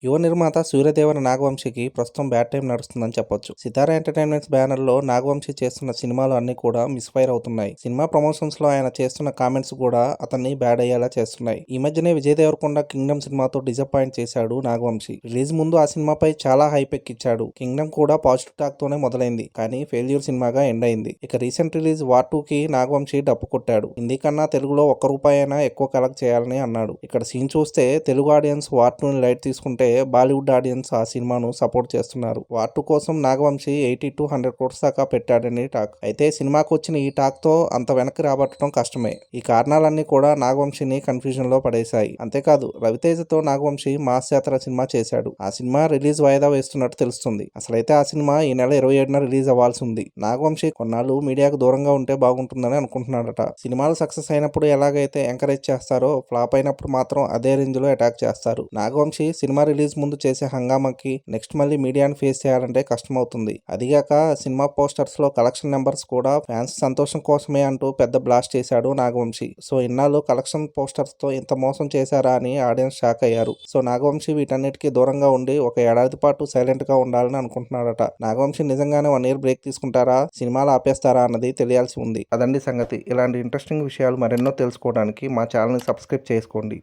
యువ నిర్మాత సూర్యదేవర నాగవంశికి ప్రస్తుతం బ్యాడ్ టైం నడుస్తుందని చెప్పొచ్చు. సితారా ఎంటర్టైన్మెంట్స్ బ్యానర్ లో నాగవంశి చేస్తున్న సినిమాలు అన్ని కూడా మిస్ఫైర్ అవుతున్నాయి. సినిమా ప్రమోషన్స్ లో ఆయన చేస్తున్న కామెంట్స్ కూడా అతన్ని బ్యాడ్ అయ్యేలా చేస్తున్నాయి. ఈ మధ్యనే విజయ్ దేవరకొండ కింగ్డమ్ సినిమాతో డిసప్పాయింట్ చేశాడు నాగవంశి. రిలీజ్ ముందు ఆ సినిమాపై చాలా హైప్ ఎక్కిచ్చాడు. కింగ్డమ్ కూడా పాజిటివ్ టాక్ తోనే మొదలైంది, కానీ ఫెయిల్యూర్ సినిమాగా ఎండ్ అయింది. ఇక రీసెంట్ రిలీజ్ వార్ 2 కి నాగవంశి డప్పు కొట్టాడు. హిందీ కన్నా తెలుగులో ₹1 అయినా ఎక్కువ కలెక్ట్ చేయాలని అన్నాడు. ఇక్కడ సీన్ చూస్తే తెలుగు ఆడియన్స్ వార్ 2ని లైట్ తీసుకుంటే బాలీవుడ్ ఆడియన్స్ ఆ సినిమాను సపోర్ట్ చేస్తున్నారు. వార్ 2 కోసం నాగవంశి 80 to 100 crores దాకా పెట్టాడని టాక్. అయితే సినిమాకు వచ్చిన ఈ టాక్ తో అంత వెనక్కి రాబట్టడం కష్టమే. ఈ కారణాలన్నీ కూడా నాగవంశిని కన్ఫ్యూజన్ లో పడేశాయి. అంతేకాదు రవితేజతో నాగవంశి మాస్ యాత్ర సినిమా చేశాడు. ఆ సినిమా రిలీజ్ వాయిదా వేస్తున్నట్టు తెలుస్తుంది. అసలైతే ఆ సినిమా ఈ నెల 27న రిలీజ్ అవ్వాల్సి ఉంది. నాగవంశి కొన్నాళ్ళు మీడియాకు దూరంగా ఉంటే బాగుంటుందని అనుకుంటున్నాడట. సినిమాలు సక్సెస్ అయినప్పుడు ఎలాగైతే ఎంకరేజ్ చేస్తారో, ఫ్లాప్ అయినప్పుడు మాత్రం అదే రేంజ్ లో అటాక్ చేస్తారు. నాగవంశి సినిమా రిలీజ్ ముందు చేసే హంగామాకి నెక్స్ట్ మళ్ళీ మీడియాను ఫేస్ చేయాలంటే కష్టమవుతుంది. అదిగాక సినిమా పోస్టర్స్ లో కలెక్షన్ నెంబర్స్ కూడా ఫ్యాన్స్ సంతోషం కోసమే అంటూ పెద్ద బ్లాస్ట్ చేశాడు నాగవంశి. సో ఇన్నాళ్ళు కలెక్షన్ పోస్టర్స్ తో ఇంత మోసం చేశారా అని ఆడియన్స్ షాక్ అయ్యారు. సో నాగవంశి వీటన్నిటికీ దూరంగా ఉండి ఒక ఏడాది పాటు సైలెంట్ గా ఉండాలని అనుకుంటున్నాడట. నాగవంశి నిజంగానే 1 year బ్రేక్ తీసుకుంటారా, సినిమాలు ఆపేస్తారా అన్నది తెలియాల్సి ఉంది. అదండి సంగతి. ఇలాంటి ఇంట్రెస్టింగ్ విషయాలు మరెన్నో తెలుసుకోవడానికి మా ఛానల్ని సబ్స్క్రైబ్ చేసుకోండి.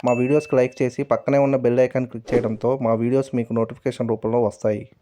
మా వీడియోస్కి లైక్ చేసి పక్కనే ఉన్న బెల్ ఐకాన్ క్లిక్ చేయడంతో మా వీడియోస్ మీకు నోటిఫికేషన్ రూపంలో వస్తాయి.